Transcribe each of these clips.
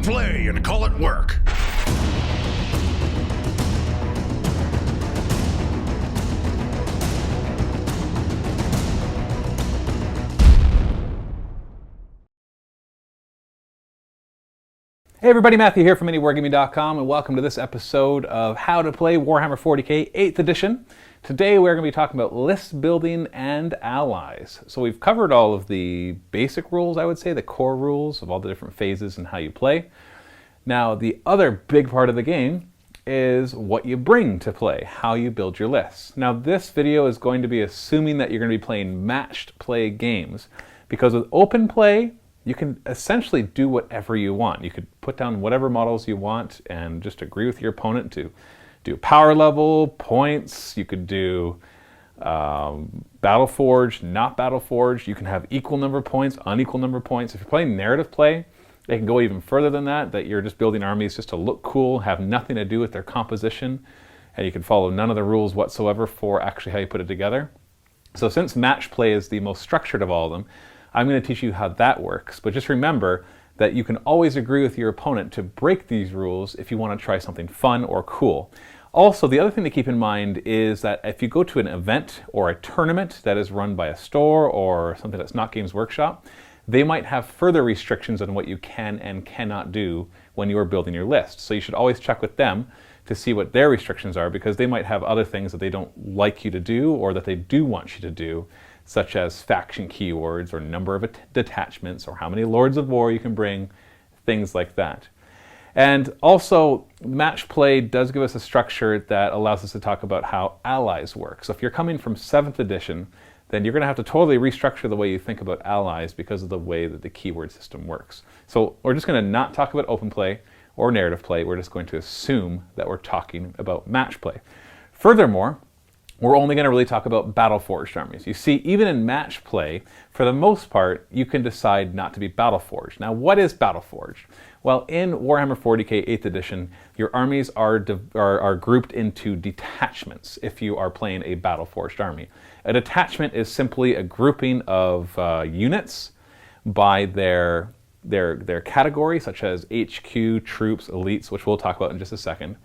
play and call it work. Hey everybody, Matthew here from MiniWarGaming.com, and welcome to this episode of How to Play Warhammer 40k 8th edition. Today we're going to be talking about list building and allies. So we've covered all of the basic rules, I would say, the core rules of all the different phases and how you play. Now the other big part of the game is what you bring to play, how you build your lists. Now this video is going to be assuming that you're going to be playing matched play games, because with open play, you can essentially do whatever you want. You could put down whatever models you want and just agree with your opponent to do power level, points. You could do Battleforged, not Battleforged. You can have equal number of points, unequal number of points. If you're playing narrative play, they can go even further than that, that you're just building armies just to look cool, have nothing to do with their composition, and you can follow none of the rules whatsoever for actually how you put it together. So since match play is the most structured of all of them, I'm going to teach you how that works, but just remember that you can always agree with your opponent to break these rules if you want to try something fun or cool. Also, the other thing to keep in mind is that if you go to an event or a tournament that is run by a store or something that's not Games Workshop, they might have further restrictions on what you can and cannot do when you are building your list. So you should always check with them to see what their restrictions are, because they might have other things that they don't like you to do or that they do want you to do, such as faction keywords or number of detachments or how many Lords of War you can bring, things like that. And also, match play does give us a structure that allows us to talk about how allies work. So if you're coming from 7th edition, then you're going to have to totally restructure the way you think about allies because of the way that the keyword system works. So we're just going to not talk about open play or narrative play. We're just going to assume that we're talking about match play. Furthermore, we're only going to really talk about Battleforged armies. You see, even in match play, for the most part, you can decide not to be Battleforged. Now, what is Battleforged? Well, in Warhammer 40k 8th edition, your armies are grouped into detachments if you are playing a Battleforged army. A detachment is simply a grouping of units by their category, such as HQ, troops, elites, which we'll talk about in just a second.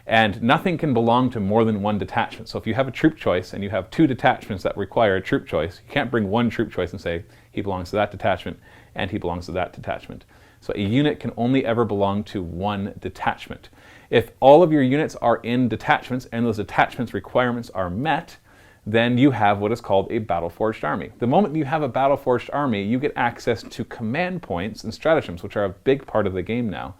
And nothing can belong to more than one detachment. So if you have a troop choice and you have 2 detachments that require a troop choice, you can't bring one troop choice and say he belongs to that detachment and he belongs to that detachment. So a unit can only ever belong to one detachment. If all of your units are in detachments and those detachments' requirements are met, then you have what is called a Battleforged army. The moment you have a Battleforged army, you get access to command points and stratagems, which are a big part of the game now.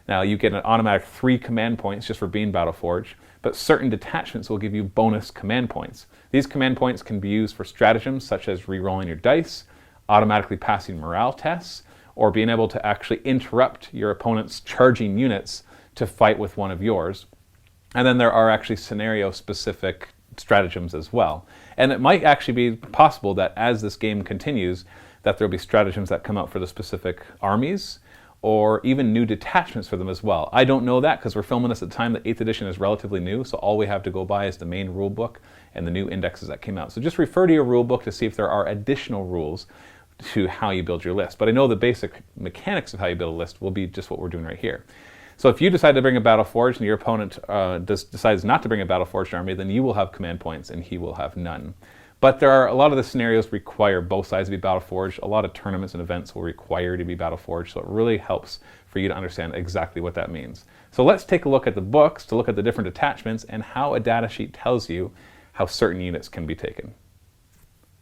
Now, you get an automatic 3 command points just for being Battleforged, but certain detachments will give you bonus command points. These command points can be used for stratagems such as re-rolling your dice, automatically passing morale tests, or being able to actually interrupt your opponent's charging units to fight with one of yours. And then there are actually scenario-specific stratagems as well. And it might actually be possible that as this game continues, that there'll be stratagems that come out for the specific armies, or even new detachments for them as well. I don't know that because we're filming this at the time that 8th edition is relatively new, so all we have to go by is the main rule book and the new indexes that came out. So just refer to your rule book to see if there are additional rules to how you build your list. But I know the basic mechanics of how you build a list will be just what we're doing right here. So if you decide to bring a Battleforged and your opponent decides not to bring a Battleforged army, then you will have command points and he will have none. But there are a lot of the scenarios require both sides to be Battleforged. A lot of tournaments and events will require to be Battleforged, so it really helps for you to understand exactly what that means. So let's take a look at the books to look at the different detachments and how a data sheet tells you how certain units can be taken.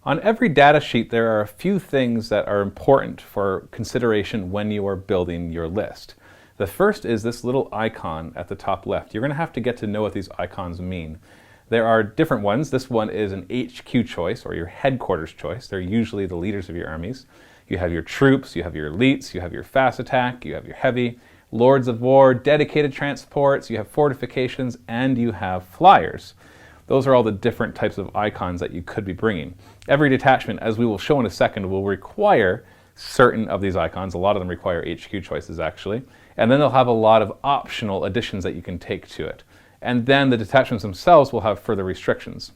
On every data sheet, there are a few things that are important for consideration when you are building your list. The first is this little icon at the top left. You're going to have to get to know what these icons mean. There are different ones. This one is an HQ choice, or your headquarters choice. They're usually the leaders of your armies. You have your troops, you have your elites, you have your fast attack, you have your heavy, Lords of War, dedicated transports, you have fortifications, and you have flyers. Those are all the different types of icons that you could be bringing. Every detachment, as we will show in a second, will require certain of these icons. A lot of them require HQ choices, actually. And then they'll have a lot of optional additions that you can take to it. And then the detachments themselves will have further restrictions,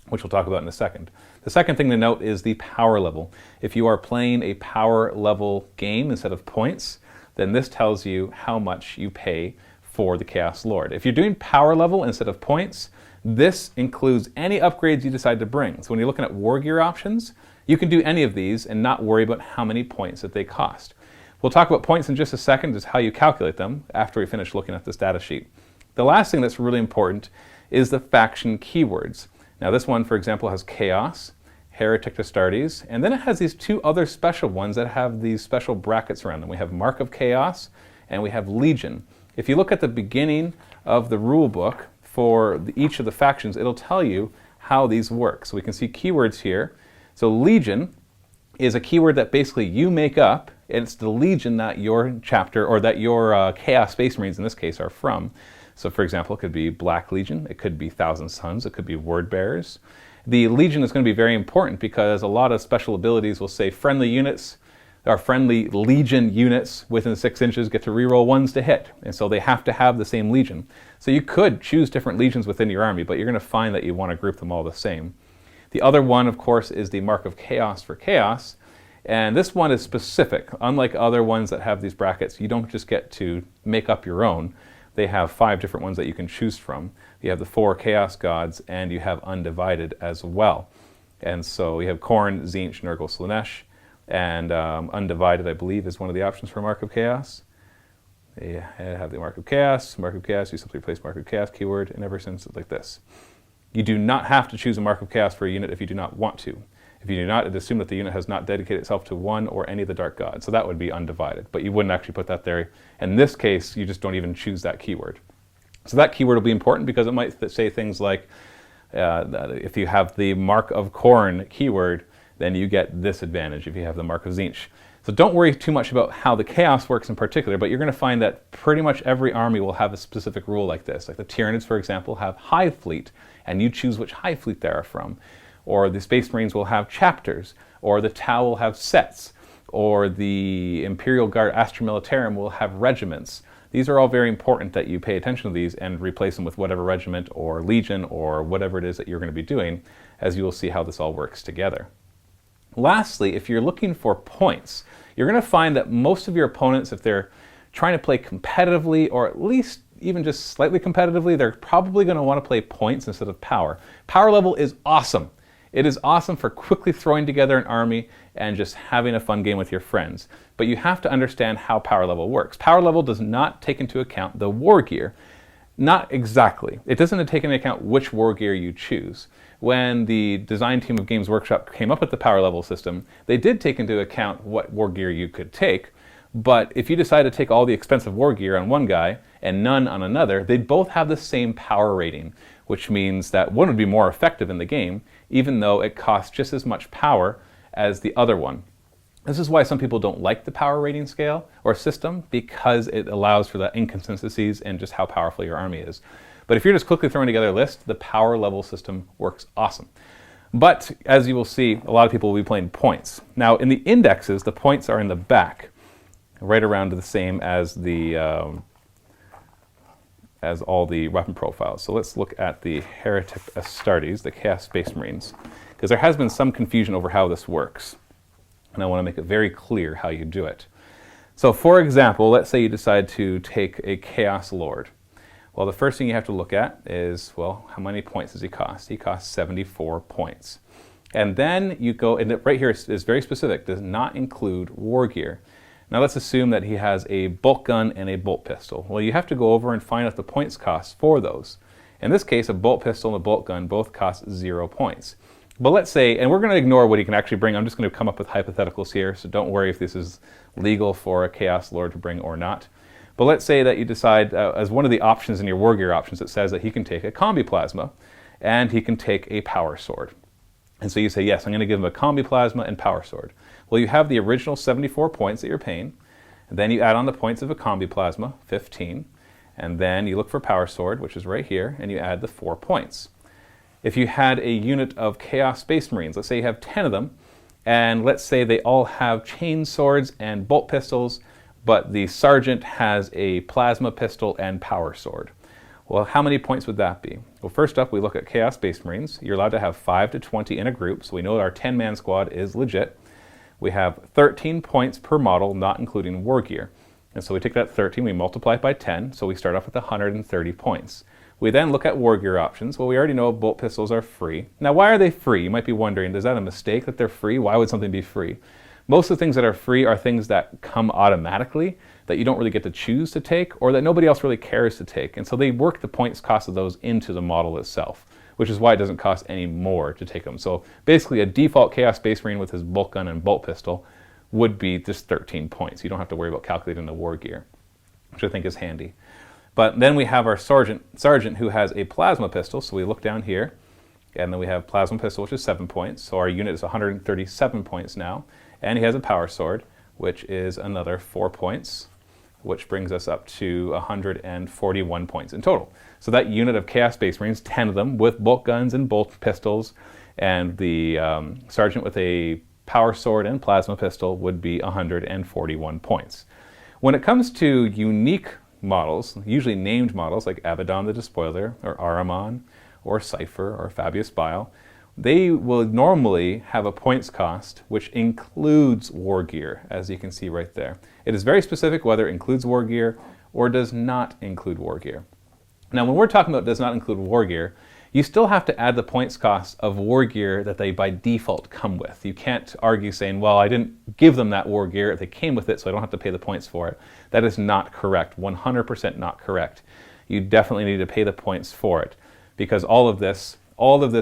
which we'll talk about in a second. The second thing to note is the power level. If you are playing a power level game instead of points, then this tells you how much you pay for the Chaos Lord. If you're doing power level instead of points, this includes any upgrades you decide to bring. So when you're looking at war gear options, you can do any of these and not worry about how many points that they cost. We'll talk about points in just a second, just how you calculate them after we finish looking at this data sheet. The last thing that's really important is the faction keywords. Now this one, for example, has Chaos, Heretic Astartes, and then it has these two other special ones that have these special brackets around them. We have Mark of Chaos and we have Legion. If you look at the beginning of the rule book for each of the factions, it'll tell you how these work. So we can see keywords here. So Legion is a keyword that basically you make up, and it's the Legion that your chapter, or that your Chaos Space Marines in this case are from. So for example, it could be Black Legion, it could be Thousand Sons, it could be Word Bearers. The Legion is going to be very important because a lot of special abilities will say friendly units, or friendly Legion units within 6 inches get to reroll 1s to hit, and so they have to have the same Legion. So you could choose different legions within your army, but you're going to find that you want to group them all the same. The other one, of course, is the Mark of Chaos for Chaos, and this one is specific. Unlike other ones that have these brackets, you don't just get to make up your own. They have 5 different ones that you can choose from. You have the 4 Chaos Gods, and you have Undivided as well. And so you have Khorne, Tzeentch, Nurgle, Slaanesh, and Undivided, I believe, is one of the options for Mark of Chaos. They have the Mark of Chaos. Mark of Chaos, you simply place Mark of Chaos keyword, and ever since it's like this. You do not have to choose a Mark of Chaos for a unit if you do not want to. If you do not, it assume that the unit has not dedicated itself to one or any of the Dark Gods. So that would be Undivided, but you wouldn't actually put that there. In this case, you just don't even choose that keyword. So that keyword will be important because it might say things like, if you have the Mark of Khorne keyword, then you get this advantage if you have the Mark of Tzeentch. So don't worry too much about how the Chaos works in particular, but you're going to find that pretty much every army will have a specific rule like this. Like the Tyranids, for example, have Hive Fleet, and you choose which Hive Fleet they are from. Or the Space Marines will have chapters, or the Tau will have sets, or the Imperial Guard Astra Militarum will have regiments. These are all very important that you pay attention to these and replace them with whatever regiment or legion or whatever it is that you're going to be doing, as you will see how this all works together. Lastly, if you're looking for points, you're going to find that most of your opponents, if they're trying to play competitively, or at least even just slightly competitively, they're probably going to want to play points instead of power. Power level is awesome. It is awesome for quickly throwing together an army and just having a fun game with your friends. But you have to understand how power level works. Power level does not take into account the war gear. Not exactly. It doesn't take into account which war gear you choose. When the design team of Games Workshop came up with the power level system, they did take into account what war gear you could take. But if you decide to take all the expensive war gear on one guy and none on another, they'd both have the same power rating, which means that one would be more effective in the game, even though it costs just as much power as the other one. This is why some people don't like the power rating scale or system, because it allows for the inconsistencies in just how powerful your army is. But if you're just quickly throwing together a list, the power level system works awesome. But as you will see, a lot of people will be playing points. Now in the indexes, the points are in the back, right around the same as as all the weapon profiles. So let's look at the Heretic Astartes, the Chaos Space Marines, because there has been some confusion over how this works. And I want to make it very clear how you do it. So for example, let's say you decide to take a Chaos Lord. Well, the first thing you have to look at is, well, how many points does he cost? He costs 74 points. And then you go, and right here is very specific, does not include war gear. Now let's assume that he has a bolt gun and a bolt pistol. Well, you have to go over and find out the points cost for those. In this case, a bolt pistol and a bolt gun both cost 0 points. But let's say, and we're going to ignore what he can actually bring, I'm just going to come up with hypotheticals here, so don't worry if this is legal for a Chaos Lord to bring or not. But let's say that you decide, as one of the options in your war gear options, it says that he can take a combi plasma and he can take a power sword. And so you say, yes, I'm going to give him a combi plasma and power sword. Well, you have the original 74 points that you're paying, and then you add on the points of a combi plasma, 15, and then you look for power sword, which is right here, and you add the 4 points. If you had a unit of Chaos Space Marines, let's say you have 10 of them, and let's say they all have chain swords and bolt pistols, but the sergeant has a plasma pistol and power sword. Well, how many points would that be? Well, first up, we look at Chaos Space Marines. You're allowed to have 5 to 20 in a group, so we know that our 10-man squad is legit. We have 13 points per model, not including war gear. And so we take that 13, we multiply it by 10, so we start off with 130 points. We then look at war gear options. Well, we already know bolt pistols are free. Now, why are they free? You might be wondering, is that a mistake that they're free? Why would something be free? Most of the things that are free are things that come automatically, that you don't really get to choose to take, or that nobody else really cares to take. And so they work the points cost of those into the model itself, which is why it doesn't cost any more to take them. So basically a default Chaos Space Marine with his bolt gun and bolt pistol would be just 13 points. You don't have to worry about calculating the war gear, which I think is handy. But then we have our sergeant who has a plasma pistol. So we look down here, and then we have plasma pistol, which is 7 points. So our unit is 137 points now. And he has a power sword, which is another 4 points, which brings us up to 141 points in total. So that unit of Chaos Space Marines, 10 of them with bolt guns and bolt pistols, and the sergeant with a power sword and plasma pistol would be 141 points. When it comes to unique models, usually named models like Abaddon the Despoiler, or Ahriman, or Cypher, or Fabius Bile, they will normally have a points cost which includes war gear, as you can see right there. It is very specific whether it includes war gear or does not include war gear. Now, when we're talking about does not include war gear, you still have to add the points cost of war gear that they by default come with. You can't argue saying, well, I didn't give them that war gear, they came with it, so I don't have to pay the points for it. That is not correct, 100% not correct. You definitely need to pay the points for it, because all of this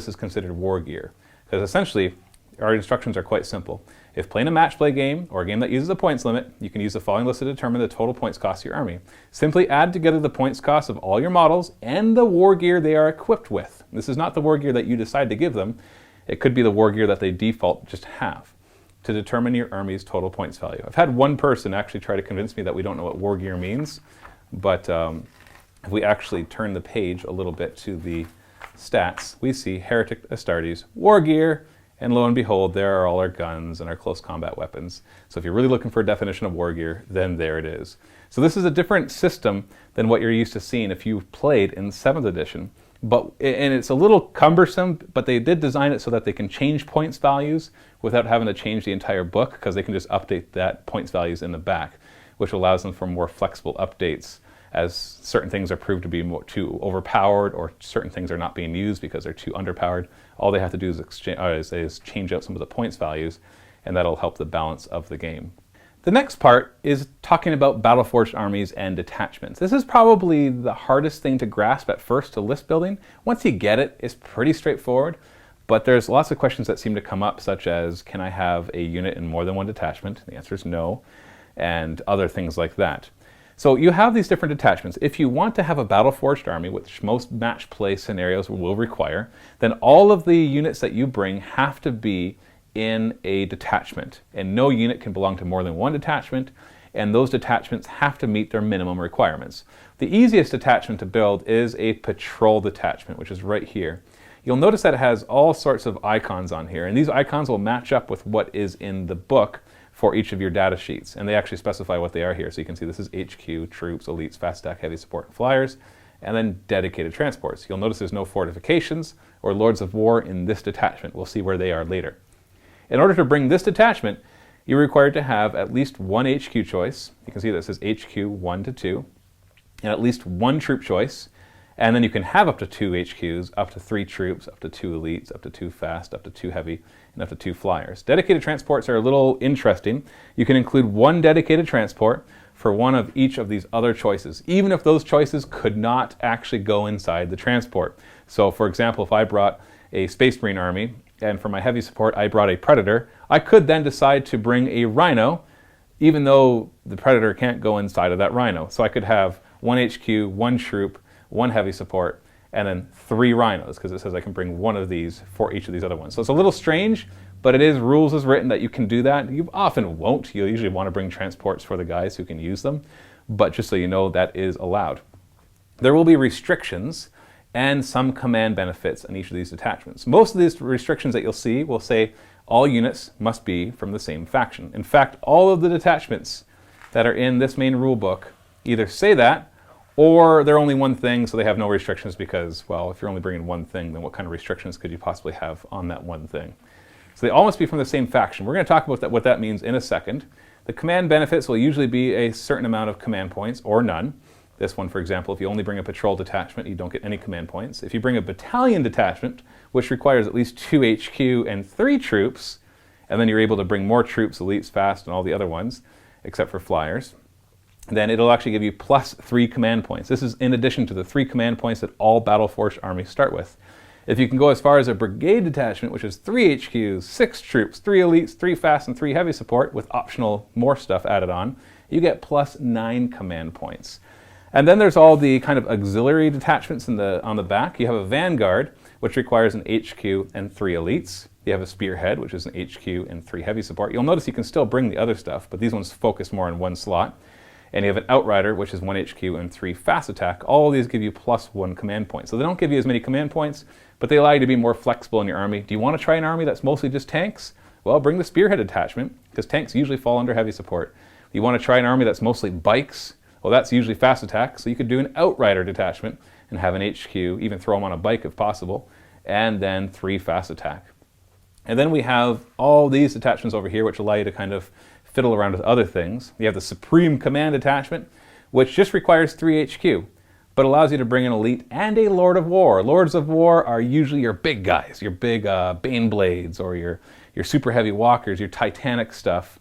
is considered war gear. Because essentially, our instructions are quite simple. If playing a match play game, or a game that uses a points limit, you can use the following list to determine the total points cost of your army. Simply add together the points cost of all your models and the war gear they are equipped with. This is not the war gear that you decide to give them. It could be the war gear that they default just have, to determine your army's total points value. I've had one person actually try to convince me that we don't know what war gear means, but if we actually turn the page a little bit to the stats, we see Heretic Astartes, war gear, and lo and behold, there are all our guns and our close combat weapons. So if you're really looking for a definition of war gear, then there it is. So this is a different system than what you're used to seeing if you've played in 7th edition. And it's a little cumbersome, but they did design it so that they can change points values without having to change the entire book, because they can just update that points values in the back, which allows them for more flexible updates as certain things are proved to be too overpowered, or certain things are not being used because they're too underpowered. All they have to do is change out some of the points values, and that'll help the balance of the game. The next part is talking about Battleforged Armies and Detachments. This is probably the hardest thing to grasp at first to list building. Once you get it, it's pretty straightforward, but there's lots of questions that seem to come up, such as, can I have a unit in more than one detachment? The answer is no, and other things like that. So you have these different detachments. If you want to have a Battleforged army, which most match play scenarios will require, then all of the units that you bring have to be in a detachment. And no unit can belong to more than one detachment, and those detachments have to meet their minimum requirements. The easiest detachment to build is a patrol detachment, which is right here. You'll notice that it has all sorts of icons on here, and these icons will match up with what is in the book for each of your data sheets, and they actually specify what they are here. So you can see this is HQ, troops, elites, fast attack, heavy support, and flyers, and then dedicated transports. You'll notice there's no fortifications or lords of war in this detachment. We'll see where they are later. In order to bring this detachment, you're required to have at least one HQ choice. You can see this is HQ 1 to 2, and at least one troop choice. And then you can have up to 2 HQs, up to 3 troops, up to 2 elites, up to 2 fast, up to 2 heavy, and up to 2 flyers. Dedicated transports are a little interesting. You can include one dedicated transport for one of each of these other choices, even if those choices could not actually go inside the transport. So for example, if I brought a Space Marine army, and for my heavy support I brought a Predator, I could then decide to bring a Rhino, even though the Predator can't go inside of that Rhino. So I could have 1 HQ, 1 troop, 1 heavy support, and then 3 rhinos, because it says I can bring one of these for each of these other ones. So it's a little strange, but it is rules as written that you can do that. You often won't. You'll usually want to bring transports for the guys who can use them, but just so you know, that is allowed. There will be restrictions and some command benefits in each of these detachments. Most of these restrictions that you'll see will say all units must be from the same faction. In fact, all of the detachments that are in this main rule book either say that, or they're only one thing, so they have no restrictions because, well, if you're only bringing one thing, then what kind of restrictions could you possibly have on that one thing? So they all must be from the same faction. We're going to talk about what that means in a second. The command benefits will usually be a certain amount of command points or none. This one, for example, if you only bring a patrol detachment, you don't get any command points. If you bring a battalion detachment, which requires at least 2 HQ and 3 troops, and then you're able to bring more troops, elites, fast, and all the other ones, except for flyers, then it'll actually give you plus 3 command points. This is in addition to the 3 command points that all Battleforged armies start with. If you can go as far as a brigade detachment, which is 3 HQs, 6 troops, 3 elites, 3 fast, and 3 heavy support, with optional more stuff added on, you get plus 9 command points. And then there's all the kind of auxiliary detachments on the back. You have a vanguard, which requires an HQ and 3 elites. You have a spearhead, which is an HQ and 3 heavy support. You'll notice you can still bring the other stuff, but these ones focus more on one slot. And you have an outrider, which is 1 HQ and 3 fast attack. All of these give you plus 1 command point. So they don't give you as many command points, but they allow you to be more flexible in your army. Do you want to try an army that's mostly just tanks? Well, bring the spearhead detachment, because tanks usually fall under heavy support. You want to try an army that's mostly bikes? Well, that's usually fast attack, so you could do an outrider detachment and have an HQ, even throw them on a bike if possible, and then 3 fast attack. And then we have all these detachments over here, which allow you to kind of fiddle around with other things. You have the Supreme Command Detachment, which just requires 3 HQ, but allows you to bring an elite and a Lord of War. Lords of War are usually your big guys, your big Bane Blades, or your super heavy walkers, your Titanic stuff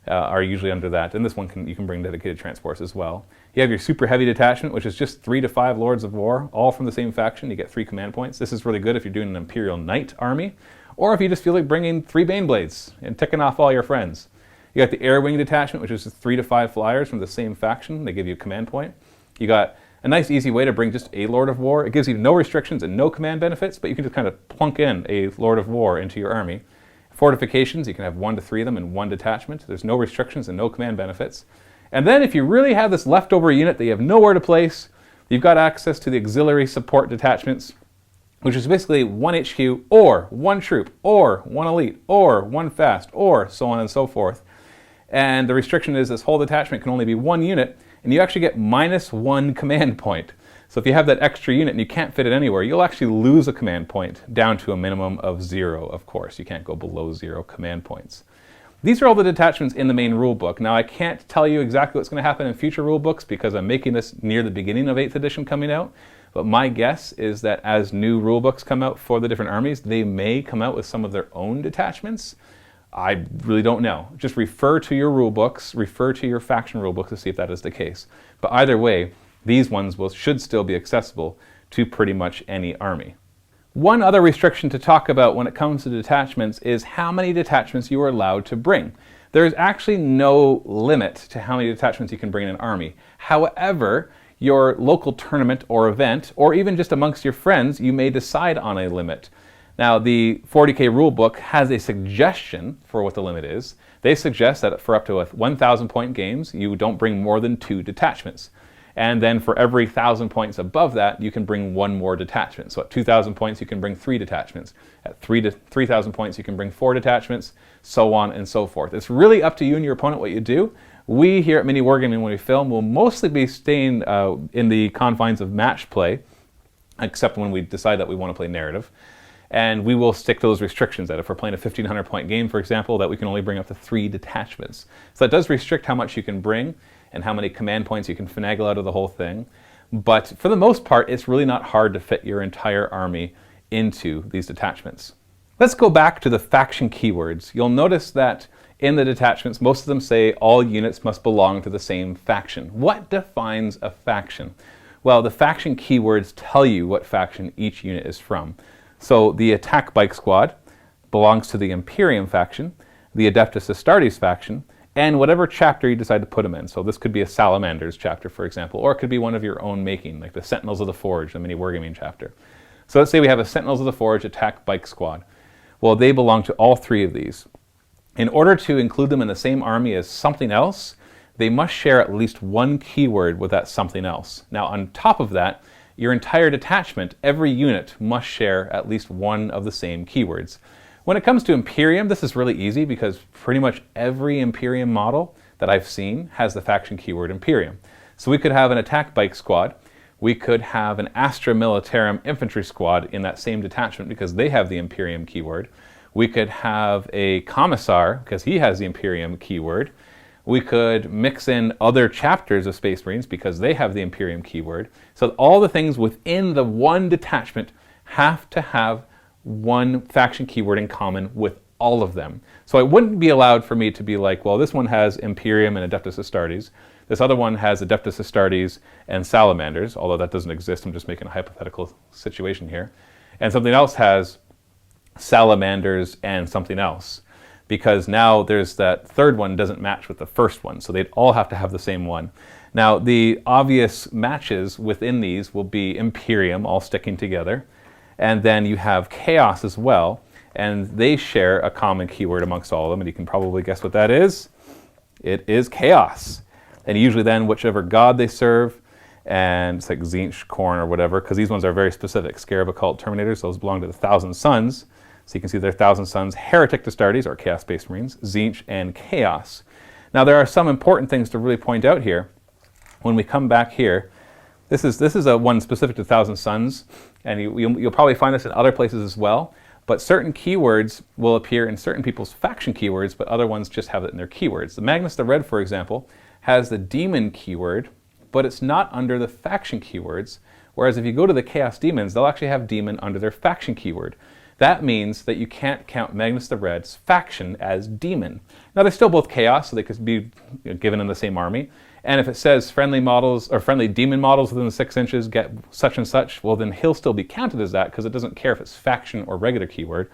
are usually under that. And this one you can bring dedicated transports as well. You have your super heavy detachment, which is just 3 to 5 Lords of War, all from the same faction. You get 3 command points. This is really good if you're doing an Imperial Knight army, or if you just feel like bringing 3 Bane Blades and ticking off all your friends. You got the Air Wing Detachment, which is 3 to 5 flyers from the same faction. They give you a command point. You got a nice easy way to bring just a Lord of War. It gives you no restrictions and no command benefits, but you can just kind of plunk in a Lord of War into your army. Fortifications, you can have 1 to 3 of them in 1 detachment. There's no restrictions and no command benefits. And then if you really have this leftover unit that you have nowhere to place, you've got access to the Auxiliary Support Detachments, which is basically 1 HQ, or 1 troop, or 1 elite, or 1 fast, or so on and so forth. And the restriction is this whole detachment can only be 1 unit, and you actually get minus 1 command point. So if you have that extra unit and you can't fit it anywhere, you'll actually lose a command point down to a minimum of 0, of course. You can't go below 0 command points. These are all the detachments in the main rulebook. Now I can't tell you exactly what's going to happen in future rulebooks because I'm making this near the beginning of 8th edition coming out. But my guess is that as new rulebooks come out for the different armies, they may come out with some of their own detachments. I really don't know. Just refer to your rulebooks, refer to your faction rulebooks to see if that is the case. But either way, these ones should still be accessible to pretty much any army. One other restriction to talk about when it comes to detachments is how many detachments you are allowed to bring. There is actually no limit to how many detachments you can bring in an army. However, your local tournament or event, or even just amongst your friends, you may decide on a limit. Now, the 40k rulebook has a suggestion for what the limit is. They suggest that for up to 1,000 point games, you don't bring more than 2 detachments. And then for every 1,000 points above that, you can bring 1 more detachment. So at 2,000 points, you can bring 3 detachments. At 3,000 points, you can bring 4 detachments, so on and so forth. It's really up to you and your opponent what you do. We here at MiniWarGaming, when we film, will mostly be staying in the confines of match play, except when we decide that we want to play narrative. And we will stick to those restrictions that if we're playing a 1,500 point game, for example, that we can only bring up to 3 detachments. So that does restrict how much you can bring and how many command points you can finagle out of the whole thing. But for the most part, it's really not hard to fit your entire army into these detachments. Let's go back to the faction keywords. You'll notice that in the detachments, most of them say all units must belong to the same faction. What defines a faction? Well, the faction keywords tell you what faction each unit is from. So the Attack Bike Squad belongs to the Imperium faction, the Adeptus Astartes faction, and whatever chapter you decide to put them in. So this could be a Salamanders chapter, for example, or it could be one of your own making, like the Sentinels of the Forge, the MiniWarGaming chapter. So let's say we have a Sentinels of the Forge Attack Bike Squad. Well, they belong to all 3 of these. In order to include them in the same army as something else, they must share at least 1 keyword with that something else. Now, on top of that, your entire detachment, every unit, must share at least 1 of the same keywords. When it comes to Imperium, this is really easy because pretty much every Imperium model that I've seen has the faction keyword Imperium. So we could have an Attack Bike Squad, we could have an Astra Militarum Infantry Squad in that same detachment because they have the Imperium keyword. We could have a Commissar because he has the Imperium keyword. We could mix in other chapters of Space Marines because they have the Imperium keyword. So all the things within the one detachment have to have one faction keyword in common with all of them. So it wouldn't be allowed for me to be like, well, this one has Imperium and Adeptus Astartes. This other one has Adeptus Astartes and Salamanders, although that doesn't exist. I'm just making a hypothetical situation here. And something else has Salamanders and something else, because now there's that third one doesn't match with the first one, so they'd all have to have the same one. Now, the obvious matches within these will be Imperium all sticking together, and then you have Chaos as well, and they share a common keyword amongst all of them, and you can probably guess what that is. It is Chaos. And usually then whichever god they serve, and it's like Tzeentch, Khorne, or whatever, because these ones are very specific. Scarab, Occult, Terminators, those belong to the Thousand Sons. So you can see they're Thousand Sons, Heretic Astartes, or Chaos Space Marines, Tzeentch, and Chaos. Now there are some important things to really point out here. When we come back here, this is a one specific to Thousand Sons, and you'll probably find this in other places as well. But certain keywords will appear in certain people's faction keywords, but other ones just have it in their keywords. The Magnus the Red, for example, has the Demon keyword, but it's not under the faction keywords. Whereas if you go to the Chaos Demons, they'll actually have Demon under their faction keyword. That means that you can't count Magnus the Red's faction as Demon. Now they're still both Chaos, so they could be given in the same army. And if it says friendly models or friendly Demon models within the 6 inches get such and such, well then he'll still be counted as that because it doesn't care if it's faction or regular keyword.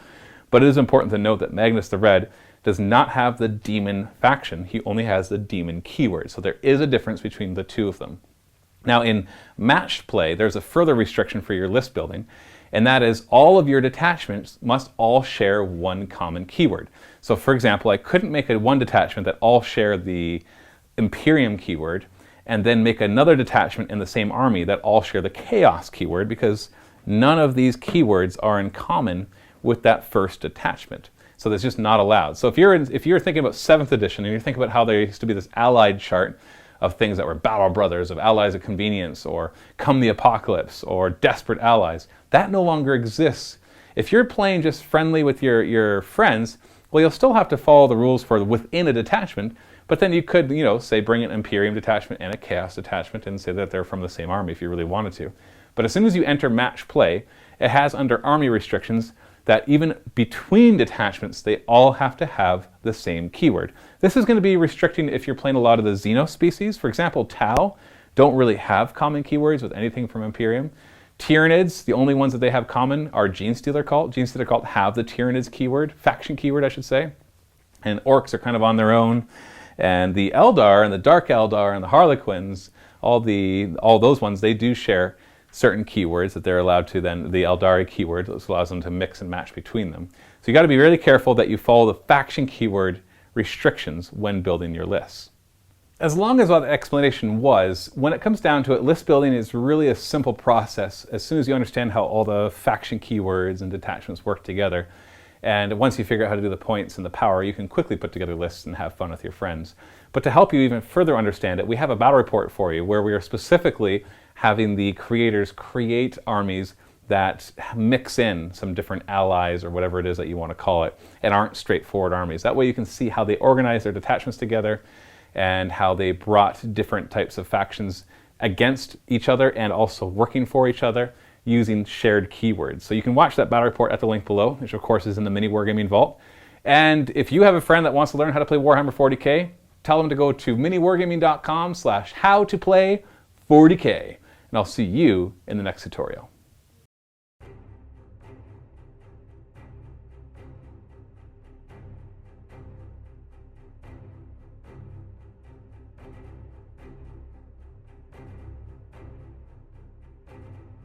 But it is important to note that Magnus the Red does not have the Demon faction. He only has the Demon keyword. So there is a difference between the two of them. Now in matched play, there's a further restriction for your list building, and that is all of your detachments must all share one common keyword. So for example, I couldn't make one detachment that all share the Imperium keyword and then make another detachment in the same army that all share the Chaos keyword, because none of these keywords are in common with that first detachment. So that's just not allowed. So if you're thinking about 7th edition and you're thinking about how there used to be this allied chart of things that were battle brothers, of allies of convenience, or come the apocalypse, or desperate allies, that no longer exists. If you're playing just friendly with your friends, well, you'll still have to follow the rules for within a detachment, but then you could, say bring an Imperium detachment and a Chaos detachment and say that they're from the same army if you really wanted to. But as soon as you enter match play, it has under army restrictions that even between detachments, they all have to have the same keyword. This is going to be restricting if you're playing a lot of the Xeno species. For example, Tau don't really have common keywords with anything from Imperium. Tyranids, the only ones that they have common are Genestealer Cult. Genestealer Cult have the Tyranids keyword, faction keyword I should say. And Orcs are kind of on their own. And the Eldar and the Dark Eldar and the Harlequins, all those ones, they do share certain keywords that they're allowed to then, the Eldari keyword, which allows them to mix and match between them. So you got to be really careful that you follow the faction keyword restrictions when building your lists. As long as what the explanation was, when it comes down to it, list building is really a simple process as soon as you understand how all the faction keywords and detachments work together. And once you figure out how to do the points and the power, you can quickly put together lists and have fun with your friends. But to help you even further understand it, we have a battle report for you where we are specifically having the creators create armies that mix in some different allies or whatever it is that you want to call it and aren't straightforward armies. That way you can see how they organize their detachments together and how they brought different types of factions against each other and also working for each other using shared keywords. So you can watch that battle report at the link below, which of course is in the MiniWarGaming Vault. And if you have a friend that wants to learn how to play Warhammer 40k, tell them to go to miniwargaming.com/howtoplay40k. And I'll see you in the next tutorial.